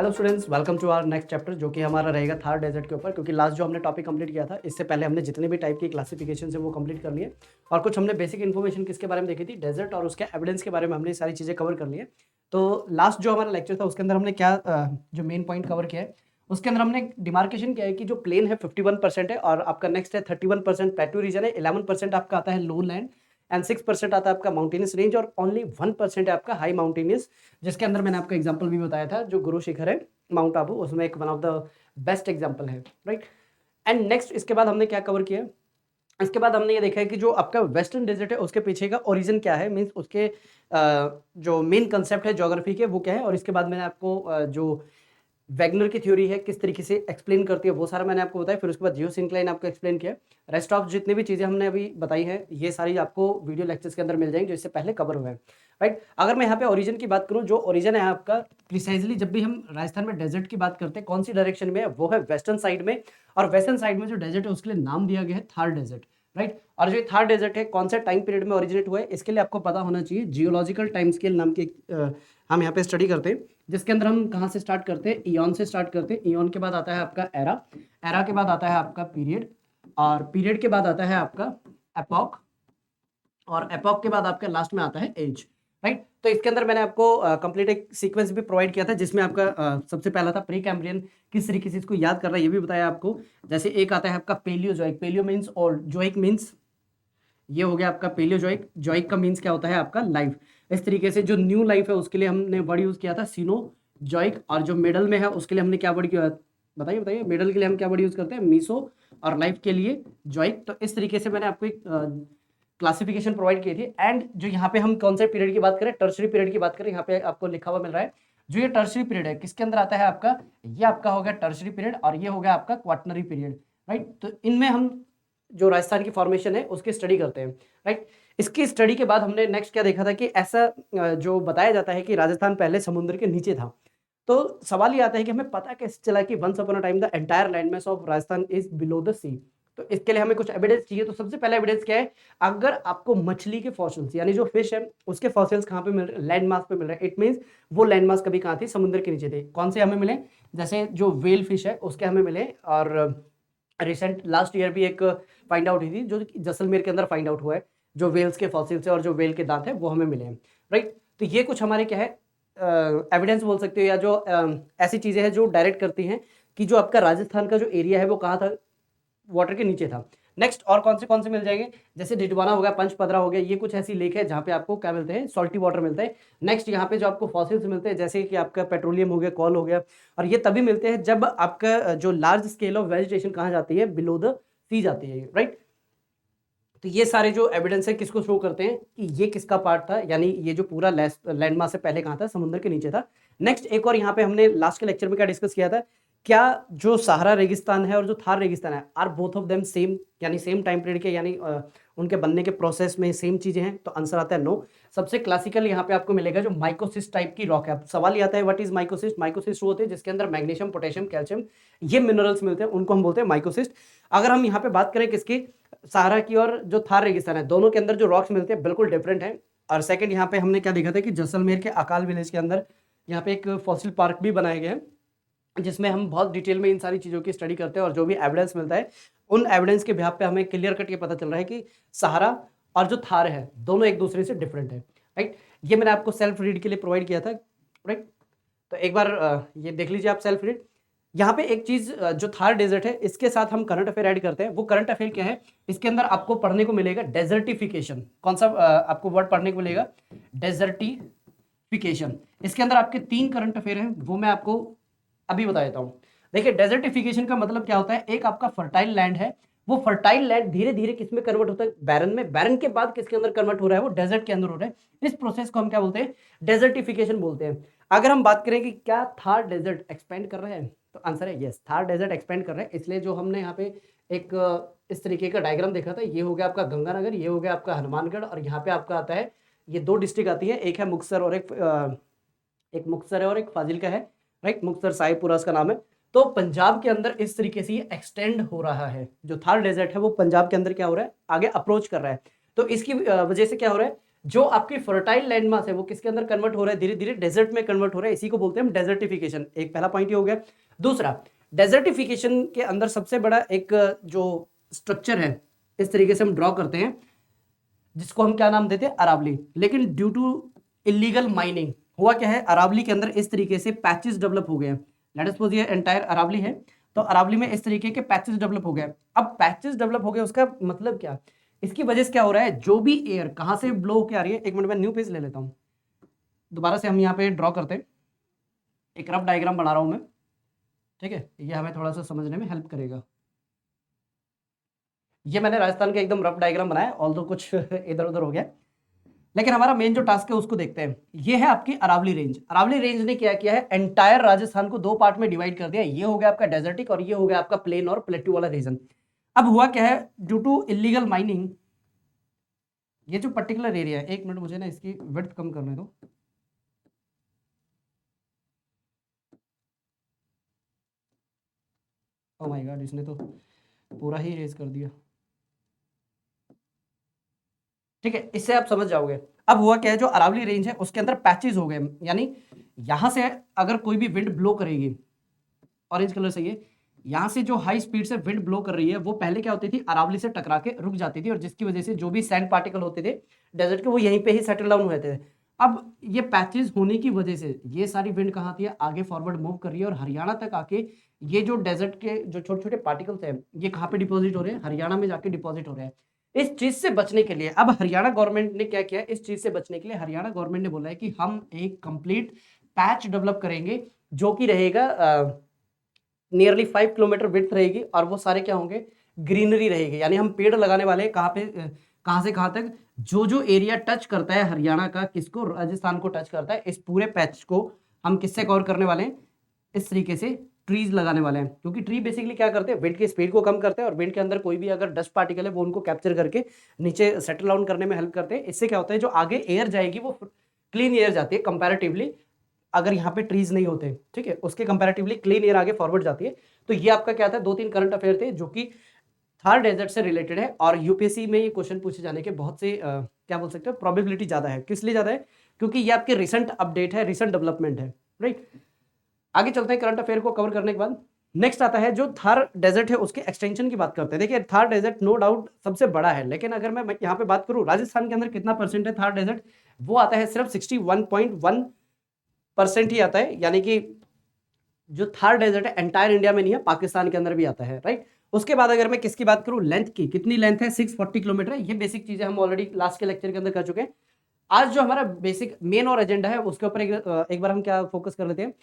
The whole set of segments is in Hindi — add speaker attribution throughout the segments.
Speaker 1: Hello students, welcome to our next chapter जो कि हमारा रहेगा थार डेजर्ट के ऊपर। क्योंकि लास्ट जो हमने टॉपिक कंप्लीट किया था, इससे पहले हमने जितने भी टाइप की क्लासिफिकेशन है वो कंप्लीट कर लिए और कुछ हमने बेसिक इन्फॉर्मेशन किसके बारे में देखी थी, डेजर्ट और उसके एविडेंस के बारे में हमने सारी चीज़ें कवर कर ली है। तो लास्ट जो हमारा लेक्चर था उसके अंदर हमने क्या जो मेन पॉइंट कवर किया है उसके अंदर हमने डिमार्केशन किया है कि जो प्लेन है 51% है और आपका नेक्स्ट है 31% प्लेटू रीजन है, 11% आपका आता है लो लैंड एंड 6% आता है आपका माउंटेनियस रेंज और ओनली 1% है आपका हाई माउंटेनियस, जिसके अंदर मैंने आपको एग्जांपल भी बताया था जो गुरु शिखर है माउंट आबू, उसमें एक one of the best example है, राइट। एंड नेक्स्ट इसके बाद हमने क्या कवर किया, इसके बाद हमने ये देखा है कि जो आपका वेस्टर्न डेजर्ट है उसके पीछे का ओरिजिन क्या है, मींस उसके जो मेन कंसेप्ट है ज्योग्राफी के वो क्या है। और इसके बाद मैंने आपको जो वैगनर की थ्योरी है किस तरीके से एक्सप्लेन करती है वो सारा मैंने आपको बताया। फिर उसके बाद जियो सिंक्लाइन आपको एक्सप्लेन किया। रेस्ट ऑफ जितनी भी चीज़ें हमने अभी बताई हैं ये सारी आपको वीडियो लेक्चर्स के अंदर मिल जाएंगे जो इससे पहले कवर हुए हैं, राइट। अगर मैं यहाँ पे ओरिजिन की बात करूँ, जो ओरिजिन है आपका प्रिसाइजली जब भी हम राजस्थान में डेजर्ट की बात करते हैं कौन सी डायरेक्शन में है, वो है वेस्टर्न साइड में। और वेस्टर्न साइड में जो डेजर्ट है उसके लिए नाम दिया गया है थार डेजर्ट, राइट। और जो थार डेजर्ट है कौन से टाइम पीरियड में ओरिजिनेट हुआ है इसके लिए आपको पता होना चाहिए। जियोलॉजिकल टाइम स्केल नाम की हम यहाँ पे स्टडी करते हैं, जिसके अंदर हम कहाँ से स्टार्ट करते हैं, ईयन से स्टार्ट करते हैं। ईयन के बाद आता है आपका एरा, एरा के बाद आता है आपका पीरियड, और पीरियड के बाद आता है आपका एपॉक, और एपॉक के बाद आपका लास्ट में आता है एज, राइट। तो इसके अंदर मैंने आपको कंप्लीट एक सीक्वेंस भी प्रोवाइड किया था जिसमें आपका सबसे पहला था प्री कैम्ब्रियन, किस तरीके से इसको याद कर रहा है ये भी बताया आपको। जैसे एक आता है आपका Paleozoic, paleo means old, zoic means ये हो गया आपका पेलियोजोइक, जोइक का मीन्स क्या होता है आपका लाइफ। इस तरीके से जो न्यू लाइफ है उसके लिए हमने वर्ड यूज किया था सीनोजोइक, और जो मिडल में है उसके लिए हमने क्या वर्ड किया, बताइए बताइए, मिडल के लिए हम क्या वर्ड यूज करते हैं, मीसो, और लाइफ के लिए जोइक। तो इस तरीके से मैंने आपको एक क्लासिफिकेशन प्रोवाइड की थी। एंड जो यहाँ पे हम कौन से पीरियड की बात करें, टर्शरी पीरियड की बात करें, यहाँ पे आपको लिखा हुआ मिल रहा है जो ये टर्शरी पीरियड है किसके अंदर आता है आपका, ये आपका हो गया टर्शरी पीरियड और ये हो गया आपका क्वाटनरी पीरियड, राइट। तो इनमें हम जो राजस्थान की फॉर्मेशन है उसकी स्टडी करते हैं, राइट। इसकी स्टडी के बाद हमने नेक्स्ट क्या देखा था कि ऐसा जो बताया जाता है कि राजस्थान पहले समुद्र के नीचे था। तो सवाल ये आता है कि हमें पता कैसे चला कि once upon a time the entire landmass of Rajasthan is below the sea. तो इसके लिए हमें कुछ एविडेंस चाहिए। तो सबसे पहला एविडेंस क्या है, अगर आपको मछली के फॉसिल्स यानी जो फिश है उसके फॉसिल्स कहाँ पे मिल रहे हैं, लैंड मास पे मिल रहे हैं, इट मींस वो लैंड मास कभी कहाँ थी, समुद्र के नीचे थे। कौन से हमें मिले, जैसे जो वेल फिश है उसके हमें मिले, और रिसेंट लास्ट ईयर भी एक फाइंड आउट हुई थी जो जैसलमेर के अंदर फाइंड आउट हुआ है, जो वेल्स के फॉसिल्स है और जो वेल के दांत है वो हमें मिले हैं, राइट। तो ये कुछ हमारे क्या है एविडेंस बोल सकते हो, या जो ऐसी चीजें हैं जो डायरेक्ट करती हैं कि जो आपका राजस्थान का जो एरिया है वो कहाँ था, वाटर के नीचे था। नेक्स्ट और कौन से मिल जाएंगे, जैसे डिडवाना हो गया, पंचपदरा हो गया, ये कुछ ऐसी लेक है जहाँ पे आपको क्या मिलते हैं, सॉल्टी वाटर मिलते हैं। नेक्स्ट यहाँ पे जो आपको फॉसिल्स मिलते हैं जैसे कि आपका पेट्रोलियम हो गया, कॉल हो गया, और ये तभी मिलते हैं जब आपका जो लार्ज स्केल ऑफ वेजिटेशन कहाँ जाती है, बिलो द सी जाती है, राइट। तो ये सारे जो एविडेंस है किसको शो करते हैं कि ये किसका पार्ट था, यानी ये जो पूरा लैंड मास से पहले कहाँ था, समुद्र के नीचे था। नेक्स्ट एक और यहाँ पे हमने लास्ट के लेक्चर में क्या डिस्कस किया था, क्या जो सहारा रेगिस्तान है और जो थार रेगिस्तान है are both of them same, यानी सेम टाइम पीरियड के, यानी उनके बनने के प्रोसेस में सेम चीजें हैं। तो आंसर आता है नो। सबसे क्लासिकल यहाँ पे आपको मिलेगा जो माइकोसिस्ट टाइप की रॉक है। अब सवाल ये आता है व्हाट इज माइकोसिस्ट, माइकोसिस्ट वो होते हैं जिसके अंदर मैग्नीशियम, पोटेशियम, कैल्शियम ये मिनरल्स मिलते हैं, उनको हम बोलते हैं माइकोसिस्ट। अगर हम यहाँ पे बात करें किसकी, सहारा की और जो थार रेगिस्तान है, दोनों के अंदर जो रॉक्स मिलते हैं बिल्कुल डिफरेंट है। और सेकंड यहाँ पे हमने क्या देखा था कि जैसलमेर के अकाल विलेज के अंदर यहाँ पे एक फॉसिल पार्क भी बनाया गया है जिसमें हम बहुत डिटेल में इन सारी चीज़ों की स्टडी करते हैं, और जो भी एविडेंस मिलता है उन एविडेंस के बिहाफ पे हमें क्लियर कट ये पता चल रहा है कि सहारा और जो थार है दोनों एक दूसरे से डिफरेंट है, राइट। ये मैंने आपको सेल्फ रीड के लिए प्रोवाइड किया था, राइट। तो एक बार ये देख लीजिए आप सेल्फ रीड। यहाँ पे एक चीज जो थार डेजर्ट है इसके साथ हम करंट अफेयर ऐड करते हैं। वो करंट अफेयर क्या है, इसके अंदर आपको पढ़ने को मिलेगा डेजर्टिफिकेशन। कौन सा आपको वर्ड पढ़ने को मिलेगा, डेजर्टिफिकेशन। इसके अंदर आपके 3 करंट अफेयर हैं, वो मैं आपको अभी बता देता हूँ। देखिए डेजर्टिफिकेशन का मतलब क्या होता है, एक आपका फर्टाइल लैंड है, वो फर्टाइल लैंड धीरे धीरे किस में कन्वर्ट होता है, बैरन में, बैरन के बाद किसके अंदर कन्वर्ट हो रहा है, वो डेजर्ट के अंदर हो रहा है। इस प्रोसेस को हम क्या बोलते हैं, डेजर्टिफिकेशन बोलते हैं। अगर हम बात करें कि क्या थार डेजर्ट एक्सपेंड कर रहा है, तो आंसर है यस, थार डेजर्ट एक्सपेंड कर रहा है। इसलिए जो हमने यहाँ पे एक इस तरीके का डायग्राम देखा था, ये हो गया आपका गंगानगर, ये हो गया आपका हनुमानगढ़, और यहाँ पे आपका आता है, ये 2 डिस्ट्रिक्ट आती है, एक है मुक्तसर और एक मुक्तसर है और एक फाजिल्का है, राइट। मुक्तसर साहिबपुरा उसका नाम है। तो पंजाब के अंदर इस तरीके से ये एक्सटेंड हो रहा है, जो थार डेजर्ट है वो पंजाब के अंदर क्या हो रहा है, आगे अप्रोच कर रहा है। तो इसकी वजह से क्या हो रहा है, जो आपकी फर्टाइल लैंड मास है वो किसके अंदर कन्वर्ट हो रहा है, धीरे धीरे डेजर्ट में कन्वर्ट हो रहा है, इसी को बोलते हैं हम डेजर्टिफिकेशन। एक पहला पॉइंट ये हो गया। दूसरा, डेजर्टिफिकेशन के अंदर सबसे बड़ा एक जो स्ट्रक्चर है इस तरीके से हम ड्रॉ करते हैं, जिसको हम क्या नाम देते हैं, अरावली। लेकिन ड्यू टू इलीगल माइनिंग हुआ क्या है, अरावली के अंदर इस तरीके से पैचेस डेवलप हो गए हैं। लेट अस सपोज ये एंटायर अरावली है, तो अरावली में इस तरीके के पैचेस डेवलप हो गए। अब पैचेस डेवलप हो गए उसका मतलब क्या, इसकी वजह से क्या हो रहा है, जो भी एयर कहां से ब्लो होकर आ रही है, एक मिनट में न्यू पेज ले लेता हूं, दोबारा से हम यहाँ पे ड्रॉ करते हैं, एक रफ डायग्राम बना रहा हूं मैं, ठीक है, ये हमें थोड़ा सा समझने में हेल्प करेगा। ये मैंने राजस्थान का एकदम रफ डायग्राम बनाया, ऑल्दो कुछ इधर उधर हो गया, लेकिन हमारा मेन जो टास्क है उसको देखते हैं। ये है आपकी अरावली रेंज। अरावली रेंज ने क्या किया है, एंटायर राजस्थान को दो पार्ट में डिवाइड कर दिया। ये हो गया आपका डेजर्टिक और ये हो गया आपका प्लेन और प्लेट्यू वाला रीजन। अब हुआ क्या है, ड्यू टू इलीगल माइनिंग, ये जो पर्टिकुलर एरिया है, एक मिनट मुझे ना इसकी विड्थ कम करने दो। ओह माय गॉड, इसने तो पूरा ही रेज कर दिया। ठीक है, इससे आप समझ जाओगे। अब हुआ क्या है, जो अरावली रेंज है उसके अंदर पैचेस हो गए, यानी यहां से अगर कोई भी विंड ब्लो करेगी, ऑरेंज कलर से ये यहां से जो हाई स्पीड से विंड ब्लो कर रही है, वो पहले क्या होती थी, अरावली से टकरा के रुक जाती थी, और जिसकी वजह से जो भी सैंड पार्टिकल होते थे डेजर्ट के, वो यहीं पे ही सेटल डाउन हुए थे। अब ये पैचेस होने की वजह से ये सारी विंड कहाँ थी, आगे फॉरवर्ड मूव कर रही है, और हरियाणा तक आके ये जो डेजर्ट के जो छोटे छोटे पार्टिकल्स हैं, ये कहाँ पे डिपॉजिट हो रहे हैं, हरियाणा में जाके डिपॉजिट हो रहे हैं। इस चीज से बचने के लिए अब हरियाणा गवर्नमेंट ने क्या किया, इस चीज से बचने के लिए हरियाणा गवर्नमेंट ने बोला है कि हम एक कंप्लीट पैच डेवलप करेंगे, जो कि रहेगा नियरली 5 किलोमीटर विड्थ रहेगी, और वो सारे क्या होंगे, ग्रीनरी रहेगी। यानी हम पेड़ लगाने वाले हैं, कहाँ पे, कहाँ से कहाँ तक, जो जो एरिया टच करता है हरियाणा का, किसको, राजस्थान को टच करता है, इस पूरे पैच को हम किससे कवर करने वाले हैं, इस तरीके से ट्रीज लगाने वाले हैं। क्योंकि ट्री बेसिकली क्या करते हैं, विंड की स्पीड को कम करते हैं, और विंड के अंदर कोई भी अगर डस्ट पार्टिकल है वो उनको कैप्चर करके नीचे सेटल डाउन करने में हेल्प करते हैं। इससे क्या होता है, जो आगे एयर जाएगी वो क्लीन एयर जाती है कंपैरेटिवली, अगर यहाँ पे ट्रीज नहीं होते, ठीक है, उसके कंपैरेटिवली क्लीन एयर आगे फॉरवर्ड जाती है। तो ये आपका क्या था, 2-3 करंट अफेयर थे जो कि थार डेजर्ट से रिलेटेड है, और यूपीएससी में ये क्वेश्चन पूछे जाने के बहुत से क्या बोल सकते हो, प्रोबेबिलिटी ज्यादा है। किस लिए ज्यादा है, क्योंकि ये आपके रिसेंट अपडेट है, रिसेंट डेवलपमेंट है, राइट। आगे चलते हैं, करंट अफेयर को कवर करने के बाद नेक्स्ट आता है जो थार डेजर्ट है उसके एक्सटेंशन की बात करते हैं। देखिए, थार डेजर्ट नो डाउट सबसे बड़ा है, लेकिन अगर मैं यहाँ पे बात करूँ राजस्थान के अंदर कितना परसेंट है थार डेजर्ट, वो आता है सिर्फ 61.1% ही आता है। यानी कि जो थार डेजर्ट है एंटायर इंडिया में नहीं है, पाकिस्तान के अंदर भी आता है, राइट। उसके बाद अगर मैं किसकी बात करूं, लेंथ की, कितनी लेंथ है, 640 किलोमीटर है। ये बेसिक चीजें हम ऑलरेडी लास्ट के लेक्चर के अंदर कर चुके हैं। आज जो हमारा बेसिक मेन और एजेंडा है उसके ऊपर एक बार हम क्या फोकस कर लेते हैं,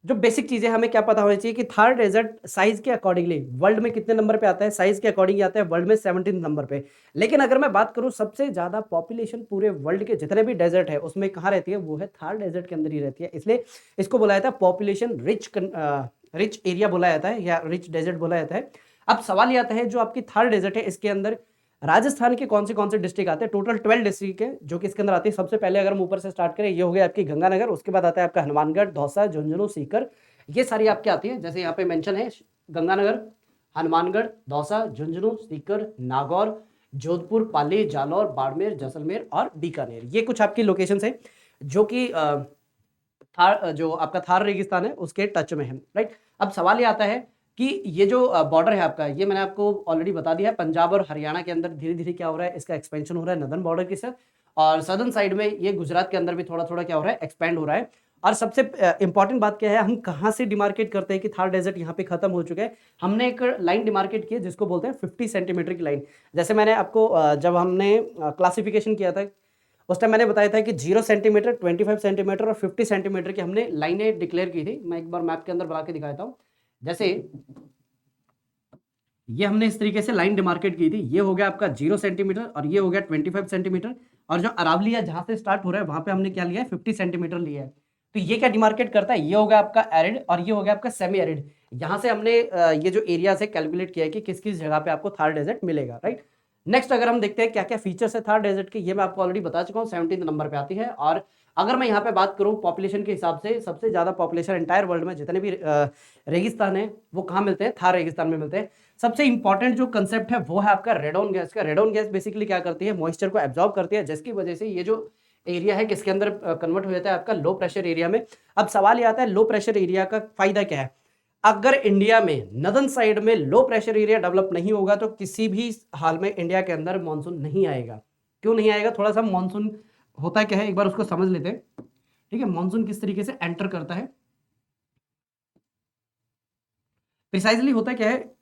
Speaker 1: जो बेसिक चीजें हमें क्या पता होनी चाहिए कि थार डेजर्ट साइज के अकॉर्डिंगली वर्ल्ड में कितने नंबर पे आता है, साइज के अकॉर्डिंग आता है वर्ल्ड में 17 नंबर पे। लेकिन अगर मैं बात करूं सबसे ज्यादा पॉपुलेशन पूरे वर्ल्ड के जितने भी डेजर्ट है उसमें कहाँ रहती है, वो है थार डेजर्ट के अंदर ही रहती है। इसलिए इसको बोला जाता है पॉपुलेशन रिच एरिया बोला जाता है, या रिच डेजर्ट बोला जाता है। अब सवाल ये आता है, जो आपकी थार डेजर्ट है इसके अंदर राजस्थान के कौन से डिस्ट्रिक्ट आते हैं, टोटल 12 डिस्ट्रिक्ट है जो कि इसके अंदर आती है। सबसे पहले अगर हम ऊपर से स्टार्ट करें, ये हो गया आपकी गंगानगर, उसके बाद आता है आपका हनुमानगढ़, दौसा, झुंझुनू, सीकर, ये सारी आपके आती है। जैसे यहाँ पे मेंशन है गंगानगर, हनुमानगढ़, दौसा, झुंझुनू, सीकर, नागौर, जोधपुर, पाली, जालौर, बाड़मेर, जैसलमेर और बीकानेर, ये कुछ आपकी लोकेशन है जो कि थार, जो आपका थार रेगिस्तान है उसके टच में है, राइट। अब सवाल ये आता है कि ये जो बॉर्डर है आपका, ये मैंने आपको ऑलरेडी बता दिया है, पंजाब और हरियाणा के अंदर धीरे धीरे क्या हो रहा है, इसका एक्सपेंशन हो रहा है नदर्न बॉर्डर के साथ, और सदर्न साइड में ये गुजरात के अंदर भी थोड़ा थोड़ा क्या हो रहा है, एक्सपेंड हो रहा है। और सबसे इंपॉर्टेंट बात क्या है, हम कहाँ से डिमार्केट करते हैं कि थार डेजर्ट यहाँ पे खत्म हो चुका है, हमने एक लाइन डिमार्केट की है जिसको बोलते हैं 50 सेंटीमीटर की लाइन। जैसे मैंने आपको जब हमने क्लासिफिकेशन किया था उस टाइम मैंने बताया था कि 0 सेंटीमीटर, 25 सेंटीमीटर और 50 सेंटीमीटर की हमने लाइनें डिक्लेयर की थी। मैं एक बार मैप के अंदर बना के दिखाता हूँ। जैसे ये हमने इस तरीके से लाइन डिमार्केट की थी, ये हो गया आपका 0 सेंटीमीटर और ये हो गया 25 सेंटीमीटर, और जो अरावली है जहां से स्टार्ट हो रहा है वहां पे हमने क्या लिया है, 50 सेंटीमीटर लिया है। तो ये क्या डिमार्केट करता है, ये हो गया आपका एरिड और ये हो गया आपका सेमी एरिड। यहां से हमने ये जो एरिया से कैलकुलेट किया है कि किस किस जगह पे आपको थार डेजर्ट मिलेगा, राइट। नेक्स्ट अगर हम देखते हैं क्या क्या फीचर्स है थार डेजर्ट के, ये मैं आपको ऑलरेडी बता चुका हूँ, 17 नंबर पे आती है। और अगर मैं यहाँ पे बात करूँ पॉपुलेशन के हिसाब से, सबसे ज्यादा पॉपुलेशन एंटायर वर्ल्ड में जितने भी रेगिस्तान है वो कहाँ मिलते हैं, थार रेगिस्तान में मिलते हैं। सबसे इंपॉर्टेंट जो कंसेप्ट है वो है आपका रेडॉन गैस का। रेडॉन गैस बेसिकली क्या करती है, मॉइस्चर को एब्जॉर्ब करती है, जिसकी वजह से ये जो एरिया है किसके अंदर कन्वर्ट हो जाता है, आपका लो प्रेशर एरिया में। अब सवाल ये आता है लो प्रेशर एरिया का फायदा क्या है। अगर इंडिया में नदन साइड में लो प्रेशर एरिया डेवलप नहीं होगा तो किसी भी हाल में इंडिया के अंदर मानसून नहीं आएगा। क्यों नहीं आएगा, थोड़ा सा मानसून होता क्या है एक बार उसको समझ लेते हैं, ठीक है। मानसून किस तरीके से एंटर करता है, प्रिसाइजली होता क्या है,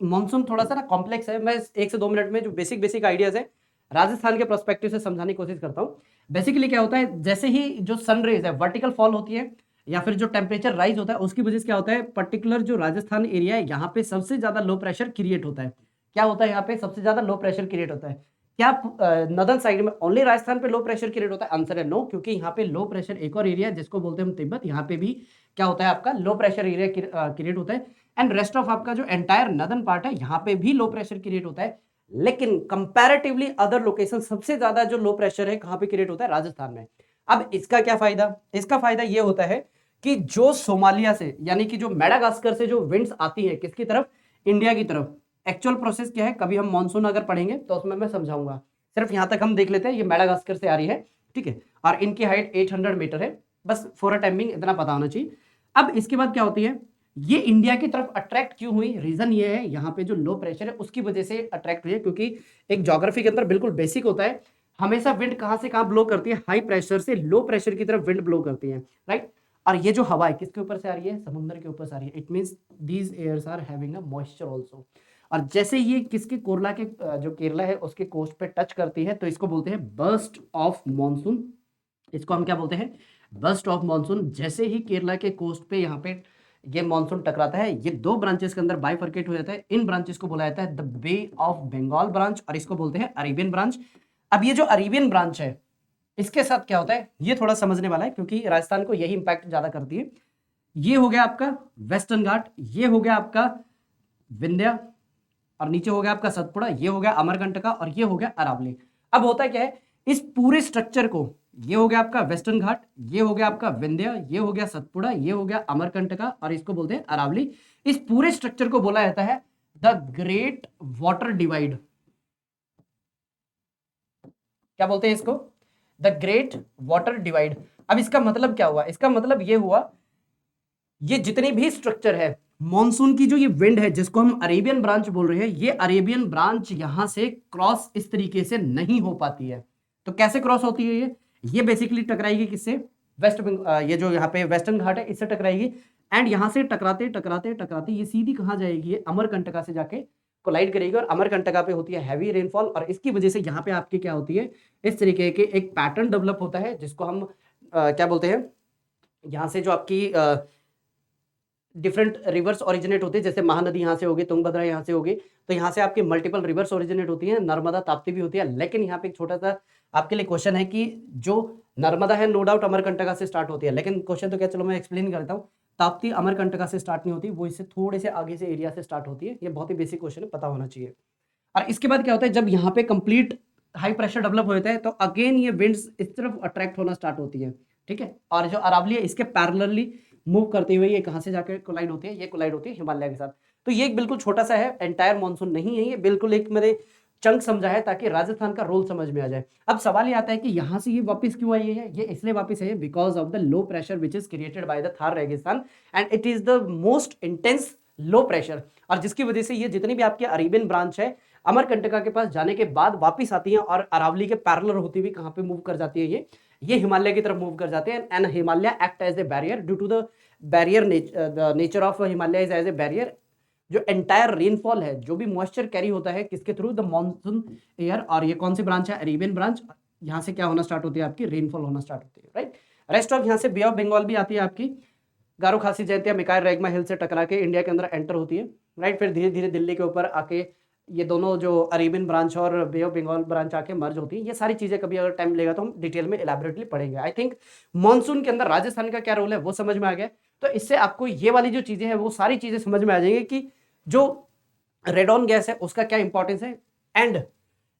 Speaker 1: मानसून थोड़ा सा ना कॉम्प्लेक्स है। मैं 1 से 2 मिनट में जो बेसिक बेसिक आइडियाज है राजस्थान के पर्सपेक्टिव से समझाने की कोशिश करता हूँ। बेसिकली क्या होता है, जैसे ही जो सन रेज है वर्टिकल फॉल होती है या फिर जो टेम्परेचर राइज होता है उसकी वजह से क्या होता है, पर्टिकुलर जो राजस्थान एरिया है यहाँ पे सबसे ज्यादा लो प्रेशर क्रिएट होता है। क्या होता है यहाँ पे सबसे ज्यादा लो प्रेशर क्रिएट होता है। क्या नदन साइड में ओनली राजस्थान पे लो प्रेशर क्रिएट होता है, आंसर है नो, क्योंकि यहाँ पे लो प्रेशर एक और एरिया है जिसको बोलते हैं हम तिब्बत, यहाँ पे भी क्या होता है आपका लो प्रेशर एरिया क्रिएट होता है। एंड रेस्ट ऑफ आपका जो एंटायर नदन पार्ट है यहाँ पे भी लो प्रेशर क्रिएट होता है। लेकिन कंपैरेटिवली अदर लोकेशन सबसे ज्यादा जो लो प्रेशर है कहां पे क्रिएट होता है, राजस्थान में। अब इसका क्या फायदा, इसका फायदा ये होता है कि जो सोमालिया से यानी कि जो मेडागास्कर से जो विंड्स आती है किसकी तरफ, इंडिया की तरफ। एक्चुअल प्रोसेस क्या है कभी हम मानसून अगर पढ़ेंगे तो उसमें मैं समझाऊंगा, सिर्फ यहां तक हम देख लेते हैं। ये मेडागास्कर से आ रही है, ठीक है, और इनकी हाइट 800 मीटर है, बस फॉर अ टाइमिंग इतना पता होना चाहिए। अब इसके बाद क्या होती है, ये इंडिया की तरफ अट्रैक्ट क्यों हुई, रीजन ये है यहाँ पे जो लो प्रेशर है उसकी वजह से अट्रैक्ट हुई है। क्योंकि एक ज्योग्राफी के अंदर बिल्कुल बेसिक होता है, हमेशा विंड कहां से कहां ब्लो करती है, हाई प्रेशर से लो प्रेशर की तरफ विंड ब्लो करती है, राइट। और ये जो हवा है किसके ऊपर से आ रही है, समुद्र के ऊपर से आ रही है। It means these airs are having a moisture also. और जैसे ये किसके कोरला के जो केरला है उसके कोस्ट पे टच करती है तो इसको बोलते हैं बर्स्ट ऑफ मॉनसून। इसको हम क्या बोलते हैं, बर्स्ट ऑफ मॉनसून। जैसे ही केरला के कोस्ट पे यहाँ पे ये मॉनसून टकराता है, ये 2 ब्रांचेस के अंदर बाइफर्केट हो जाता है। इन ब्रांचेस को बोला जाता है the Bay of Bengal branch और इसको बोलते हैं अरेबियन ब्रांच। अब ये जो अरेबियन ब्रांच है इसके साथ क्या होता है ये थोड़ा समझने वाला है, क्योंकि राजस्थान को यही इंपैक्ट ज्यादा करती है। ये हो गया आपका वेस्टर्न घाट, ये हो गया आपका विंध्या, और नीचे हो गया आपका सतपुड़ा, ये हो गया अमरकंटका और ये हो गया अरावली। अब होता क्या है, इस पूरे स्ट्रक्चर को, ये हो गया आपका वेस्टर्न घाट, ये हो गया आपका विंध्या, ये हो गया सतपुड़ा, ये हो गया अमरकंटका और इसको बोलते हैं अरावली। इस पूरे स्ट्रक्चर को बोला जाता है द ग्रेट वाटर डिवाइड। क्या बोलते हैं इसको, द ग्रेट वाटर डिवाइड। अब इसका मतलब क्या हुआ, इसका मतलब ये हुआ ये जितनी भी स्ट्रक्चर है मॉनसून की जो ये विंड है जिसको हम अरेबियन ब्रांच बोल रहे हैं, ये अरेबियन ब्रांच यहां से क्रॉस इस तरीके से नहीं हो पाती है। तो कैसे क्रॉस होती है ये बेसिकली टकराएगी किससे, ये जो यहाँ पे वेस्टर्न घाट है इससे टकराएगी। एंड यहां से टकराते टकराते टकराते ये सीधी कहां जाएगी, ये अमरकंटका से जाके कोलाइड करेगी। और अमरकंटका पे होती है हैवी रेनफॉल और इसकी वजह से यहाँ पे आपकी क्या होती है, इस तरीके के एक पैटर्न डेवलप होता है जिसको हम क्या बोलते हैं, यहाँ से जो आपकी डिफरेंट रिवर्स ओरिजिनेट होती है। जैसे महानदी यहाँ से होगी, तुंगभद्रा यहाँ से होगी, तो यहाँ से आपकी मल्टीपल रिवर्स ओरिजिनेट होती है, नर्मदा ताप्ती भी होती है। लेकिन यहाँ पे एक छोटा सा आपके लिए क्वेश्चन है कि जो नर्मदा है नो डाउट अमरकंटका से स्टार्ट होती है, लेकिन क्वेश्चन तो क्या, चलो मैं एक्सप्लेन करता हूँ। ताप्ती अमरकंटका से स्टार्ट नहीं होती, वो इससे थोड़े से आगे से एरिया से स्टार्ट होती है। ये बहुत ही बेसिक क्वेश्चन है, पता होना चाहिए। और इसके बाद क्या होता है, जब यहाँ पे कंप्लीट हाई प्रेशर डेवलप हो जाता है तो अगेन ये विंड्स इस तरफ अट्रैक्ट होना स्टार्ट होती है, ठीक है। और जो अरावली है इसके पैरेलली मूव करते हुए ये कहां से जाकर कोलाइड होती है, ये कोलाइड होती है हिमालय के साथ। तो ये एक बिल्कुल छोटा सा है, एंटायर मानसून नहीं है ये, बिल्कुल एक मैंने चंक समझा है ताकि राजस्थान का रोल समझ में आ जाए। अब सवाल ये आता है कि यहाँ से ये वापस क्यों आई है, ये इसलिए वापस है because of the low pressure which is created by the Thar रेगिस्तान and it is the most intense low pressure. और जिसकी वजह से ये जितनी भी आपकी अरेबियन ब्रांच है अमरकंटका के पास जाने के बाद वापिस आती है और अरावली के पैरेलल होती हुई कहां पे मूव कर जाती है, ये हिमालय की तरफ मूव कर जाते हैं। And Himalaya act as a barrier due to the barrier nature of Himalaya is as a barrier. जो एंटायर रेनफॉल है, जो भी मॉइस्चर कैरी होता है किसके थ्रू, द मॉनसून एयर। और ये कौन सी ब्रांच है, अरेबियन ब्रांच। यहाँ से क्या होना स्टार्ट होती है, आपकी रेनफॉल होना स्टार्ट होती है, राइट। रेस्ट ऑफ यहाँ से बे ऑफ बंगाल भी आती है आपकी, गारो खासी जयंतिया मिकायर रेगमा हिल से टकरा के इंडिया के अंदर एंटर होती है, राइट। फिर धीरे धीरे दिल्ली के ऊपर आके ये दोनों जो अरेबियन ब्रांच और बे ऑफ बंगाल ब्रांच आके मर्ज होती है। ये सारी चीजें कभी अगर टाइम लेगा तो हम डिटेल में इलेबोरेटली पढ़ेंगे। आई थिंक मॉनसून के अंदर राजस्थान का क्या रोल है वो समझ में आ गया। तो इससे आपको ये वाली जो चीजें हैं वो सारी चीजें समझ में आ जाएंगी कि जो रेडॉन गैस है उसका क्या इंपॉर्टेंस है। एंड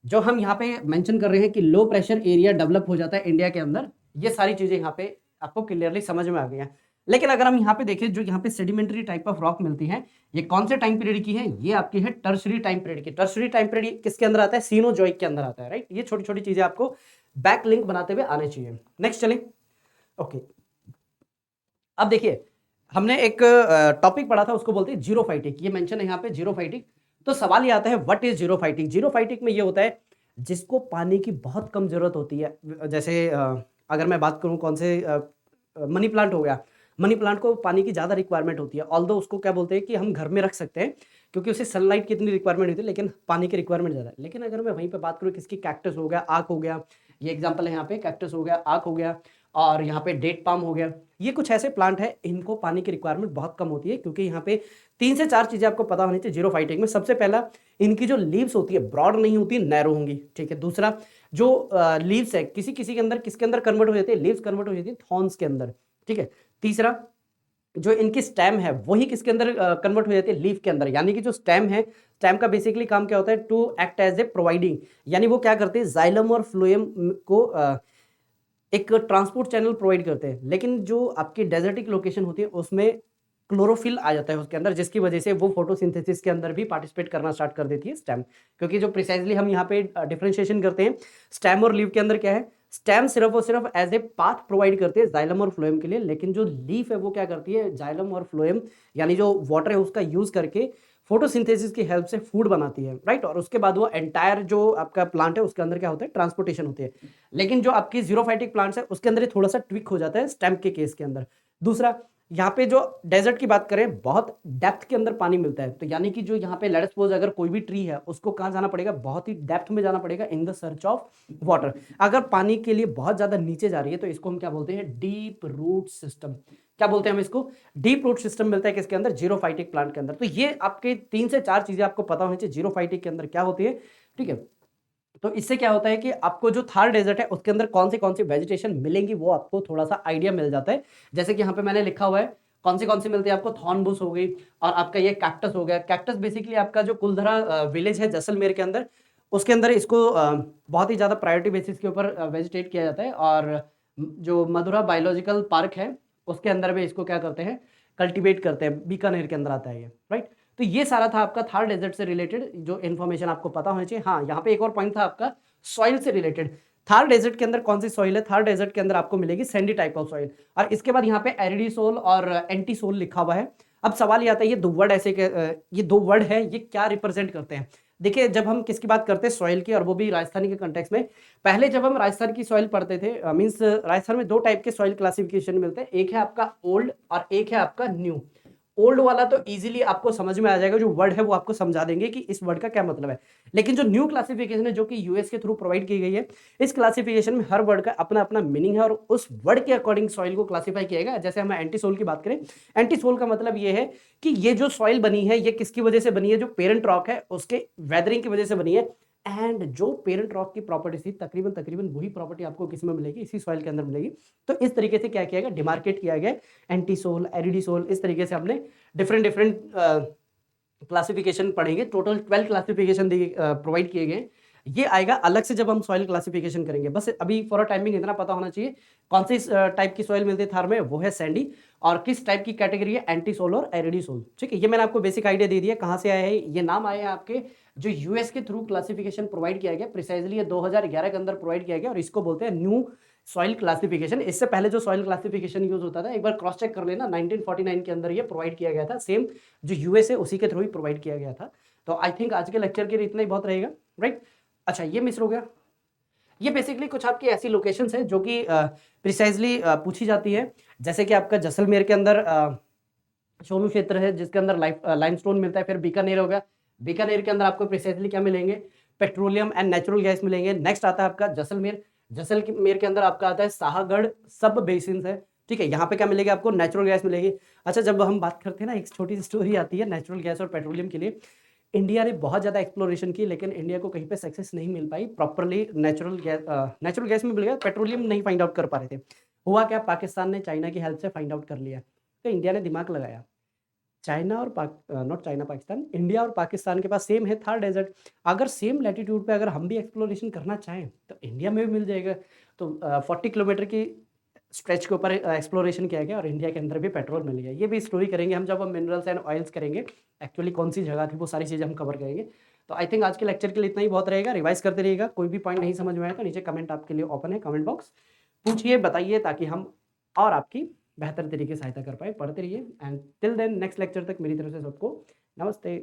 Speaker 1: जो हम यहाँ पे मेंशन कर रहे हैं कि लो प्रेशर एरिया डेवलप हो जाता है इंडिया के अंदर, ये सारी चीजें यहाँ पे आपको क्लियरली समझ में आ गई हैं। लेकिन अगर हम यहाँ पे देखें, जो यहाँ पे सेडिमेंट्री टाइप ऑफ रॉक मिलती है, ये कौन से टाइम पीरियड की है? ये आपकी है टर्शरी टाइम पीरियड की। टर्शरी टाइम पीरियड किसके अंदर आता है? सीनोजॉइक के अंदर आता है, राइट। ये छोटी छोटी चीजें आपको बैक लिंक बनाते हुए आने चाहिए। नेक्स्ट चलें। ओके, अब देखिए, हमने एक टॉपिक पढ़ा था, उसको बोलते हैं जीरोफाइटिक। ये मेंशन है यहाँ पे जीरोफाइटिक। तो सवाल ये आता है, व्हाट इज जीरोफाइटिक? जीरोफाइटिक में ये होता है जिसको पानी की बहुत कम जरूरत होती है। जैसे अगर मैं बात करूं कौन से, मनी प्लांट हो गया। मनी प्लांट को पानी की ज़्यादा रिक्वायरमेंट होती है, ऑल्दो उसको क्या बोलते हैं कि हम घर में रख सकते हैं क्योंकि उसे सनलाइट की इतनी रिक्वायरमेंट होती है, लेकिन पानी की रिक्वायरमेंट ज़्यादा है। लेकिन अगर मैं वहीं पे बात करूँ किसकी, कैक्टस हो गया, आक हो गया, ये एग्जाम्पल है यहाँ पे, कैक्टस हो गया, आक हो गया, और यहाँ पे डेट पाम हो गया। ये कुछ ऐसे प्लांट है, इनको पानी की रिक्वायरमेंट बहुत कम होती है, क्योंकि यहाँ पे 3 से 4 चीजें आपको पता होनी चाहिए जीरोफाइटिक में। सबसे पहला, इनकी जो लीव्स होती है ब्रॉड नहीं होती, नैरो होंगी, ठीक है। दूसरा, जो लीव्स है किसी किसी के अंदर किसके अंदर कन्वर्ट हो जाती है? लीव्स कन्वर्ट हो जाती है थॉर्न्स के अंदर, ठीक है। तीसरा, जो इनकी स्टेम है वही किसके अंदर कन्वर्ट हो जाती है? लीफ के अंदर। यानी कि जो स्टेम है, स्टेम का बेसिकली काम क्या होता है? To act as a providing, यानी वो क्या करते हैं? जाइलम और फ्लोएम को एक ट्रांसपोर्ट चैनल प्रोवाइड करते हैं। लेकिन जो आपकी डेजर्टिक लोकेशन होती है उसमें क्लोरोफिल आ जाता है उसके अंदर, जिसकी वजह से वो फोटोसिंथेसिस के अंदर भी पार्टिसिपेट करना स्टार्ट कर देती है स्टेम। क्योंकि जो प्रिसाइजली हम यहाँ पे डिफरेंशिएशन करते हैं स्टेम और लीफ के अंदर, क्या है? स्टेम सिर्फ और सिर्फ एज ए पाथ प्रोवाइड करते हैं जाइलम और फ्लोएम के लिए, लेकिन जो लीफ है वो क्या करती है? जाइलम और फ्लोएम यानी जो वाटर है उसका यूज करके फोटोसिंथेसिस की हेल्प से फूड बनाती है, राइट। और उसके बाद वो एंटायर जो आपका प्लांट है उसके अंदर क्या होता है? ट्रांसपोर्टेशन होती है। लेकिन जो आपकी जीरोफाइटिक प्लांट्स है उसके अंदर थोड़ा सा ट्विक हो जाता है स्टेम के केस के अंदर। दूसरा, यहाँ पे जो डेजर्ट की बात करें, बहुत डेप्थ के अंदर पानी मिलता है, तो यानी कि जो यहाँ पे लेट्स सपोज अगर कोई भी ट्री है उसको कहाँ जाना पड़ेगा? बहुत ही डेप्थ में जाना पड़ेगा, in the search of water. अगर पानी के लिए बहुत ज्यादा नीचे जा रही है तो इसको हम क्या बोलते हैं? Deep root system. क्या बोलते हैं हम इसको? डीप रूट सिस्टम मिलता है किसके अंदर? जीरोफाइटिक प्लांट के अंदर। तो ये आपके 3 से 4 चीजें आपको पता होनी चाहिए जीरोफाइटिक के अंदर क्या होती है, ठीक है। तो इससे क्या होता है कि आपको जो थार डेजर्ट है उसके अंदर कौन सी वेजिटेशन मिलेंगी वो आपको थोड़ा सा आइडिया मिल जाता है। जैसे कि यहाँ पे मैंने लिखा हुआ है कौन सी मिलती है आपको? थॉर्नबुश हो गई, और आपका ये कैक्टस हो गया। कैक्टस बेसिकली आपका जो कुलधरा विलेज है जैसलमेर के अंदर, उसके अंदर इसको बहुत ही ज्यादा प्रायोरिटी बेसिस के ऊपर वेजिटेट किया जाता है। और जो मधुरा बायोलॉजिकल पार्क है उसके अंदर भी इसको क्या करते हैं? कल्टीवेट करते हैं, बीकानेर के अंदर आता है ये, राइट। तो ये सारा था आपका थार डेजर्ट से रिलेटेड जो इन्फॉर्मेशन आपको पता होनी चाहिए। हाँ, यहाँ पे एक और पॉइंट था आपका सॉइल से रिलेटेड। थार डेजर्ट के अंदर कौन सी सॉइल है? थार डेजर्ट के अंदर आपको मिलेगी सैंडी टाइप ऑफ सॉइल। और इसके बाद यहाँ पे एरिडी सोल और एंटी सोल लिखा हुआ है। अब सवाल ये आता है, ये दो वर्ड ऐसे ये दो वर्ड है, ये क्या रिप्रेजेंट करते हैं? देखिए, जब हम किसकी बात करते हैं सॉइल की, और वो भी राजस्थानी के कंटेक्स में, पहले जब हम राजस्थान की सॉइल पढ़ते थे, मींस राजस्थान में 2 टाइप के सॉइल क्लासिफिकेशन मिलते हैं, एक है आपका ओल्ड और एक है आपका न्यू। ओल्ड वाला तो इजीली आपको समझ में आ जाएगा, जो वर्ड है वो आपको समझा देंगे कि इस वर्ड का क्या मतलब है। लेकिन जो न्यू क्लासिफिकेशन है जो कि यूएस के थ्रू प्रोवाइड की गई है, इस क्लासिफिकेशन में हर वर्ड का अपना अपना मीनिंग है और उस वर्ड के अकॉर्डिंग सॉइल को क्लासिफाई किया गया। जैसे हम एंटी सोल की बात करें, एंटी सोल का मतलब ये है कि ये जो सॉइल बनी है ये किसकी वजह से बनी है? जो पेरेंट रॉक है उसके वेदरिंग की वजह से बनी है। एंड जो पेरेंट रॉक की प्रॉपर्टी थी तकरीबन तकरीबन वही प्रॉपर्टी आपको किस में मिलेगी? इसी सॉइल के अंदर मिलेगी। तो इस तरीके से क्या किया गया? डिमार्केट किया गया एंटी सोल, एरिडी सोल, इस तरीके से हमने डिफरेंट डिफरेंट क्लासिफिकेशन पढ़ेंगे। टोटल 12 क्लासिफिकेशन प्रोवाइड किए गए। ये आएगा अलग से जब हम सॉइल क्लासिफिकेशन करेंगे। बस अभी फॉर टाइमिंग इतना पता होना चाहिए कौन सी टाइप की सॉइल मिलती है थार में, वो है सैंडी, और किस टाइप की कैटेगरी है? एंटी सोल और एरिडी सोल, ठीक है। ये मैंने आपको बेसिक आइडिया दे दिया कहाँ से आया है। ये नाम आया है आपके जो यूएस के थ्रू क्लासिफिकेशन प्रोवाइड किया गया, प्रिसाइजली ये 2011 के अंदर प्रोवाइड किया गया, और इसको बोलते हैं न्यू सॉइल क्लासिफिकेशन। इससे पहले जो सॉइल क्लासिफिकेशन यूज होता था, एक बार क्रॉस चेक कर लेना, 1949 के अंदर ये प्रोवाइड किया गया था। सेम जो यूएस है उसी के थ्रू ही प्रोवाइड किया गया था। तो आई थिंक आज के लेक्चर के लिए इतना ही बहुत रहेगा, राइट। अच्छा, ये मिस हो गया। ये बेसिकली कुछ आपकी ऐसी लोकेशंस है जो कि प्रिसाइजली पूछी जाती है। जैसे कि आपका जैसलमेर के अंदर सोनू क्षेत्र है जिसके अंदर लाइमस्टोन मिलता है। फिर बीकानेर हो गया, बीकानेर के अंदर आपको प्रिसाइजली क्या मिलेंगे? पेट्रोलियम एंड नेचुरल गैस मिलेंगे। नेक्स्ट आता है आपका जैसलमेर, जैसलमेर के अंदर आपका आता है शाहगढ़ सब बेसिन है, ठीक है। यहाँ पे क्या मिलेगा आपको? नेचुरल गैस मिलेगी। अच्छा, जब हम बात करते हैं ना, एक छोटी सी स्टोरी आती है नेचुरल गैस और पेट्रोलियम के लिए। इंडिया ने बहुत ज़्यादा एक्सप्लोरेशन की, लेकिन इंडिया को कहीं पे सक्सेस नहीं मिल पाई प्रॉपरली। नेचुरल गैस में मिल गया, पेट्रोलियम नहीं फाइंड आउट कर पा रहे थे। हुआ क्या? पाकिस्तान ने चाइना की हेल्प से फाइंड आउट कर लिया। तो इंडिया ने दिमाग लगाया, चाइना और नॉट चाइना पाकिस्तान, इंडिया और पाकिस्तान के पास सेम है थार डेजर्ट। अगर सेम लैटिट्यूड पे अगर हम भी एक्सप्लोरेशन करना चाहें तो इंडिया में भी मिल जाएगा। तो 40 किलोमीटर की स्ट्रेच के ऊपर एक्सप्लोरेशन किया गया और इंडिया के अंदर भी पेट्रोल मिल गया। ये भी स्टोरी करेंगे हम जब हम मिनरल्स एंड ऑयल्स करेंगे, एक्चुअली कौन सी जगह थी, वो सारी चीज़ें हम कवर करेंगे। तो आई थिंक आज के लेक्चर के लिए इतना ही बहुत रहेगा। रिवाइज करते रहिएगा, कोई भी पॉइंट नहीं समझ में आया तो नीचे कमेंट आपके लिए ओपन है, कमेंट बॉक्स पूछिए, बताइए, ताकि हम और आपकी बेहतर तरीके से सहायता कर पाए। पढ़ते रहिए and till then next lecture तक मेरी तरफ से सबको नमस्ते।